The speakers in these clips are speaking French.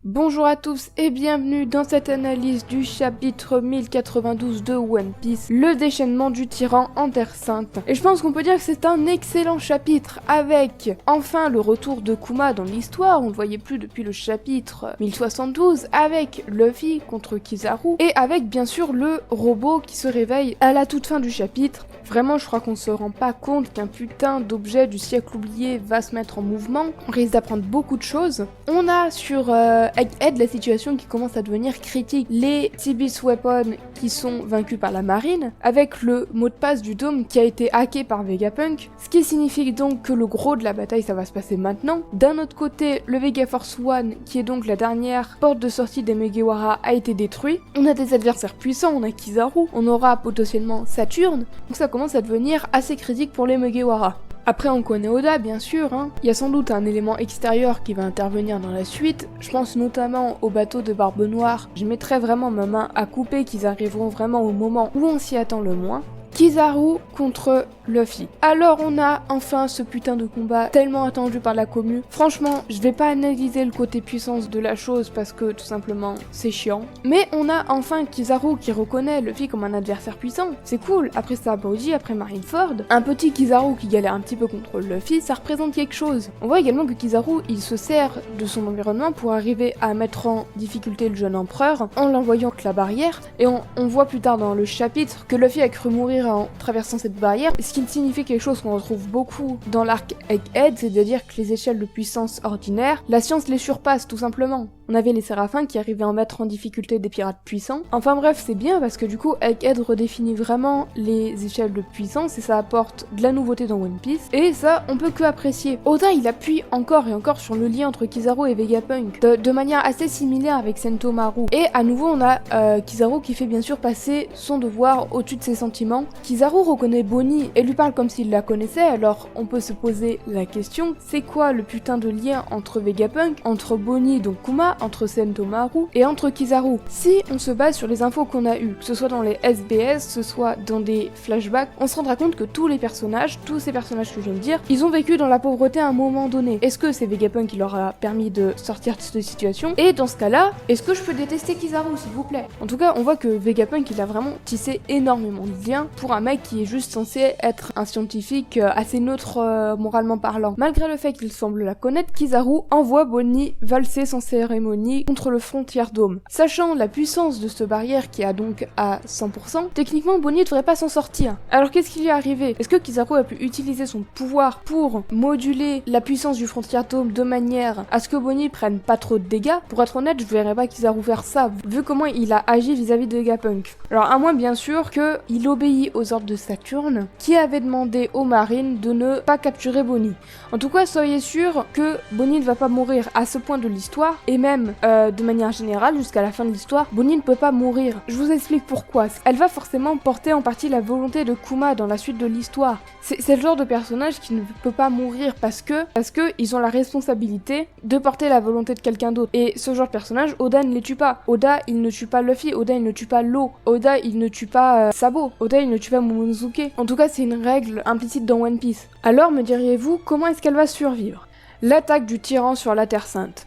Bonjour à tous et bienvenue dans cette analyse du chapitre 1092 de One Piece, le déchaînement du tyran en Terre Sainte. Et je pense qu'on peut dire que c'est un excellent chapitre avec enfin le retour de Kuma dans l'histoire, on le voyait plus depuis le chapitre 1072, avec Luffy contre Kizaru et avec bien sûr le robot qui se réveille à la toute fin du chapitre. Vraiment, je crois qu'on se rend pas compte qu'un putain d'objet du siècle oublié va se mettre en mouvement. On risque d'apprendre beaucoup de choses. On a sur Egghead la situation qui commence à devenir critique. Les Sea-Beast Weapons qui sont vaincus par la marine, avec le mot de passe du dôme qui a été hacké par Vegapunk, ce qui signifie donc que le gros de la bataille ça va se passer maintenant. D'un autre côté, le Vega Force One, qui est donc la dernière porte de sortie des Mugiwara, a été détruit. On a des adversaires puissants, on a Kizaru, on aura potentiellement Saturne, donc ça commence à devenir assez critique pour les Mugiwara. Après on connaît Oda bien sûr, il y a sans doute un élément extérieur qui va intervenir dans la suite, je pense notamment au bateau de Barbe Noire, je mettrai vraiment ma main à couper qu'ils arriveront vraiment au moment où on s'y attend le moins. Kizaru contre Luffy. Alors on a enfin ce putain de combat tellement attendu par la commu. Franchement, je vais pas analyser le côté puissance de la chose parce que tout simplement c'est chiant. Mais on a enfin Kizaru qui reconnaît Luffy comme un adversaire puissant. C'est cool, après Sabaody, après Marineford. Un petit Kizaru qui galère un petit peu contre Luffy, ça représente quelque chose. On voit également que Kizaru, il se sert de son environnement pour arriver à mettre en difficulté le jeune empereur en l'envoyant avec la barrière. Et on voit plus tard dans le chapitre que Luffy a cru mourir en traversant cette barrière, ce qui signifie quelque chose qu'on retrouve beaucoup dans l'arc Egghead, c'est-à-dire que les échelles de puissance ordinaires, la science les surpasse tout simplement. On avait les séraphins qui arrivaient à mettre en difficulté des pirates puissants. Enfin bref, c'est bien parce que du coup Egghead redéfinit vraiment les échelles de puissance et ça apporte de la nouveauté dans One Piece. Et ça, on peut que apprécier. Oda, il appuie encore et encore sur le lien entre Kizaru et Vegapunk, de manière assez similaire avec Sentomaru. Et à nouveau, on a Kizaru qui fait bien sûr passer son devoir au-dessus de ses sentiments. Kizaru reconnaît Bonnie et lui parle comme s'il la connaissait, alors on peut se poser la question, c'est quoi le putain de lien entre Vegapunk, entre Bonnie, donc Kuma, entre Sentomaru et entre Kizaru? Si on se base sur les infos qu'on a eues, que ce soit dans les SBS, que ce soit dans des flashbacks, on se rendra compte que tous ces personnages que je viens de dire, ils ont vécu dans la pauvreté à un moment donné. Est-ce que c'est Vegapunk qui leur a permis de sortir de cette situation? Et dans ce cas-là, est-ce que je peux détester Kizaru, s'il vous plaît? En tout cas, on voit que Vegapunk, il a vraiment tissé énormément de liens pour un mec qui est juste censé être un scientifique assez neutre moralement parlant. Malgré le fait qu'il semble la connaître, Kizaru envoie Bonnie valser sans cérémonie contre le Frontier Dome. Sachant la puissance de cette barrière qui a donc à 100%, techniquement Bonnie ne devrait pas s'en sortir. Alors qu'est-ce qui lui est arrivé? Est-ce que Kizaru a pu utiliser son pouvoir pour moduler la puissance du Frontier Dome de manière à ce que Bonnie prenne pas trop de dégâts? Pour être honnête, je verrais pas Kizaru faire ça, vu comment il a agi vis-à-vis de Vegapunk. Alors à moins bien sûr qu'il obéit aux ordres de Saturne, qui avait demandé aux marines de ne pas capturer Bonnie. En tout cas, soyez sûr que Bonnie ne va pas mourir à ce point de l'histoire, et même de manière générale, jusqu'à la fin de l'histoire, Bonnie ne peut pas mourir. Je vous explique pourquoi. Elle va forcément porter en partie la volonté de Kuma dans la suite de l'histoire. C'est le genre de personnage qui ne peut pas mourir parce que ils ont la responsabilité de porter la volonté de quelqu'un d'autre. Et ce genre de personnage, Oda ne les tue pas. Oda, il ne tue pas Luffy. Oda, il ne tue pas Law. Oda, il ne tue pas Sabo. Oda, il ne tue pas Momonosuke. En tout cas, c'est une règle implicite dans One Piece. Alors, me diriez-vous, comment est-ce qu'elle va survivre? L'attaque du tyran sur la Terre Sainte.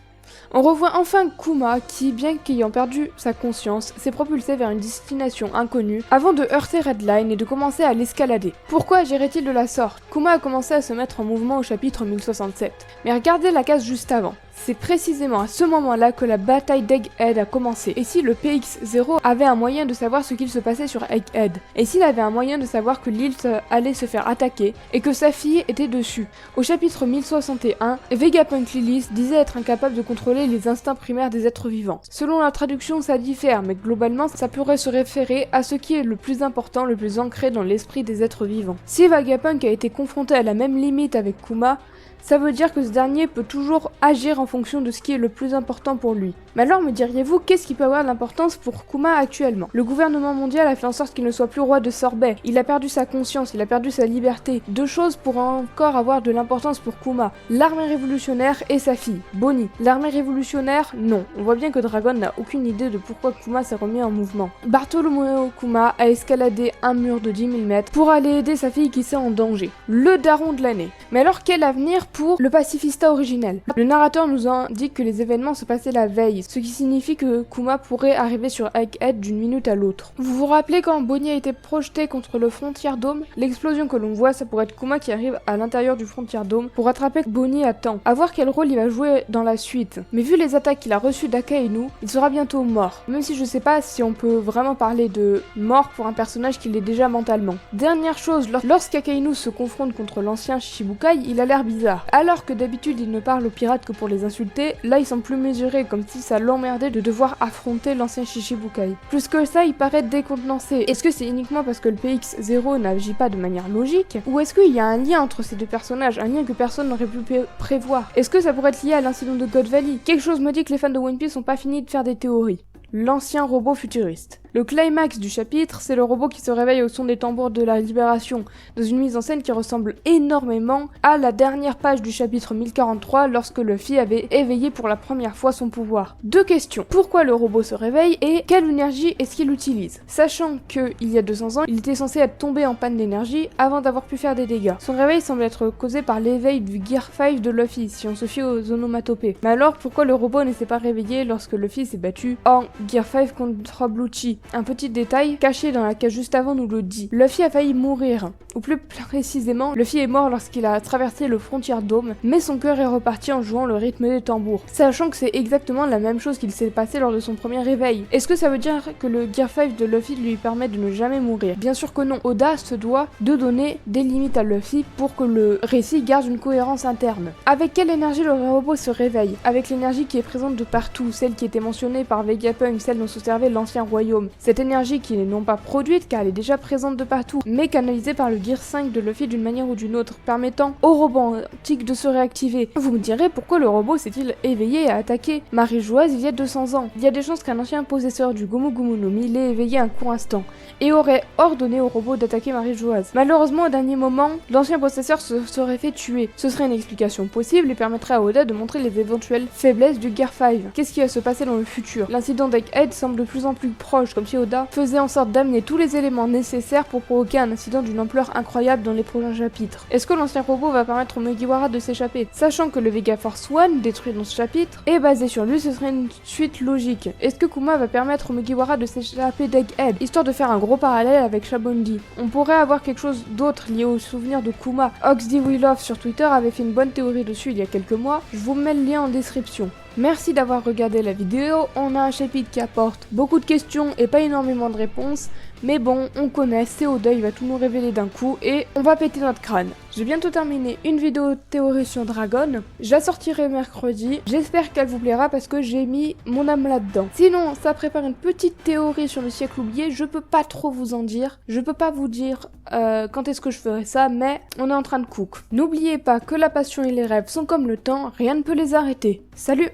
On revoit enfin Kuma qui, bien qu'ayant perdu sa conscience, s'est propulsé vers une destination inconnue avant de heurter Redline et de commencer à l'escalader. Pourquoi agirait-il de la sorte? Kuma a commencé à se mettre en mouvement au chapitre 1067. Mais regardez la case juste avant. C'est précisément à ce moment-là que la bataille d'Egghead a commencé. Et si le PX0 avait un moyen de savoir ce qu'il se passait sur Egghead? Et s'il avait un moyen de savoir que l'île allait se faire attaquer et que sa fille était dessus? Au chapitre 1061, Vegapunk Lilith disait être incapable de contrôler les instincts primaires des êtres vivants. Selon la traduction, ça diffère, mais globalement, ça pourrait se référer à ce qui est le plus important, le plus ancré dans l'esprit des êtres vivants. Si Vegapunk a été confronté à la même limite avec Kuma, ça veut dire que ce dernier peut toujours agir en fonction de ce qui est le plus important pour lui. Mais alors me diriez-vous, qu'est-ce qui peut avoir de l'importance pour Kuma actuellement? Le gouvernement mondial a fait en sorte qu'il ne soit plus roi de Sorbet, il a perdu sa conscience, il a perdu sa liberté. Deux choses pourraient encore avoir de l'importance pour Kuma: l'armée révolutionnaire et sa fille, Bonnie. L'armée révolutionnaire, non. On voit bien que Dragon n'a aucune idée de pourquoi Kuma s'est remis en mouvement. Bartholomew Kuma a escaladé un mur de 10 000 mètres pour aller aider sa fille qui s'est en danger. Le daron de l'année. Mais alors quel avenir pour le pacifista originel. Le narrateur nous indique que les événements se passaient la veille, ce qui signifie que Kuma pourrait arriver sur Egghead d'une minute à l'autre. Vous vous rappelez quand Bonnie a été projeté contre le Frontier Dome? L'explosion que l'on voit, ça pourrait être Kuma qui arrive à l'intérieur du Frontier Dome pour attraper Bonnie à temps. À voir quel rôle il va jouer dans la suite. Mais vu les attaques qu'il a reçues d'Akainu, il sera bientôt mort. Même si je sais pas si on peut vraiment parler de mort pour un personnage qui l'est déjà mentalement. Dernière chose, lorsqu'Akainu se confronte contre l'ancien Shichibukai, il a l'air bizarre. Alors que d'habitude il ne parle aux pirates que pour les insulter, là il semble plus mesuré, comme si ça l'emmerdait de devoir affronter l'ancien Shichibukai. Plus que ça, il paraît décontenancé. Est-ce que c'est uniquement parce que le PX0 n'agit pas de manière logique? Ou est-ce qu'il y a un lien entre ces deux personnages, un lien que personne n'aurait pu prévoir? Est-ce que ça pourrait être lié à l'incident de God Valley? Quelque chose me dit que les fans de One Piece n'ont pas fini de faire des théories. L'ancien robot futuriste. Le climax du chapitre, c'est le robot qui se réveille au son des tambours de la libération, dans une mise en scène qui ressemble énormément à la dernière page du chapitre 1043 lorsque Luffy avait éveillé pour la première fois son pouvoir. Deux questions. Pourquoi le robot se réveille et quelle énergie est-ce qu'il utilise? Sachant que, il y a 200 ans, il était censé être tombé en panne d'énergie avant d'avoir pu faire des dégâts. Son réveil semble être causé par l'éveil du Gear 5 de Luffy, si on se fie aux onomatopées. Mais alors, pourquoi le robot ne s'est pas réveillé lorsque Luffy s'est battu en Gear 5 contre Bluchi? Un petit détail caché dans la cage juste avant nous le dit. Luffy a failli mourir. Ou plus précisément, Luffy est mort lorsqu'il a traversé le Frontier Dome, mais son cœur est reparti en jouant le rythme des tambours. Sachant que c'est exactement la même chose qu'il s'est passé lors de son premier réveil. Est-ce que ça veut dire que le Gear 5 de Luffy lui permet de ne jamais mourir? Bien sûr que non. Oda se doit de donner des limites à Luffy pour que le récit garde une cohérence interne. Avec quelle énergie le robot se réveille? Avec l'énergie qui est présente de partout, celle qui était mentionnée par Vegapunk, celle dont se servait l'ancien royaume. Cette énergie qui n'est non pas produite car elle est déjà présente de partout, mais canalisée par le Gear 5 de Luffy d'une manière ou d'une autre, permettant au robot antique de se réactiver. Vous me direz pourquoi le robot s'est-il éveillé et a attaqué Marie-Joise il y a 200 ans? Il y a des chances qu'un ancien possesseur du Gomu Gomu no Mi l'ait éveillé un court instant et aurait ordonné au robot d'attaquer Marie-Joise. Malheureusement, au dernier moment, l'ancien possesseur se serait fait tuer. Ce serait une explication possible et permettrait à Oda de montrer les éventuelles faiblesses du Gear 5. Qu'est-ce qui va se passer dans le futur? L'incident d'Egghead semble de plus en plus proche, comme si Oda faisait en sorte d'amener tous les éléments nécessaires pour provoquer un incident d'une ampleur incroyable dans les prochains chapitres. Est-ce que l'ancien robot va permettre au Mugiwara de s'échapper? Sachant que le Vega Force One, détruit dans ce chapitre, est basé sur lui, ce serait une suite logique. Est-ce que Kuma va permettre au Mugiwara de s'échapper d'Egghead, histoire de faire un gros parallèle avec Shabondi? On pourrait avoir quelque chose d'autre lié au souvenir de Kuma. Oxdy Willow sur Twitter avait fait une bonne théorie dessus il y a quelques mois, je vous mets le lien en description. Merci d'avoir regardé la vidéo, on a un chapitre qui apporte beaucoup de questions et pas énormément de réponses, mais bon, on connaît, c'est Oda, il va tout nous révéler d'un coup et on va péter notre crâne. J'ai bientôt terminé une vidéo théorie sur Dragon, je la sortirai mercredi, j'espère qu'elle vous plaira parce que j'ai mis mon âme là-dedans. Sinon, ça prépare une petite théorie sur le siècle oublié, je peux pas trop vous en dire, je peux pas vous dire quand est-ce que je ferai ça, mais on est en train de cook. N'oubliez pas que la passion et les rêves sont comme le temps, rien ne peut les arrêter. Salut!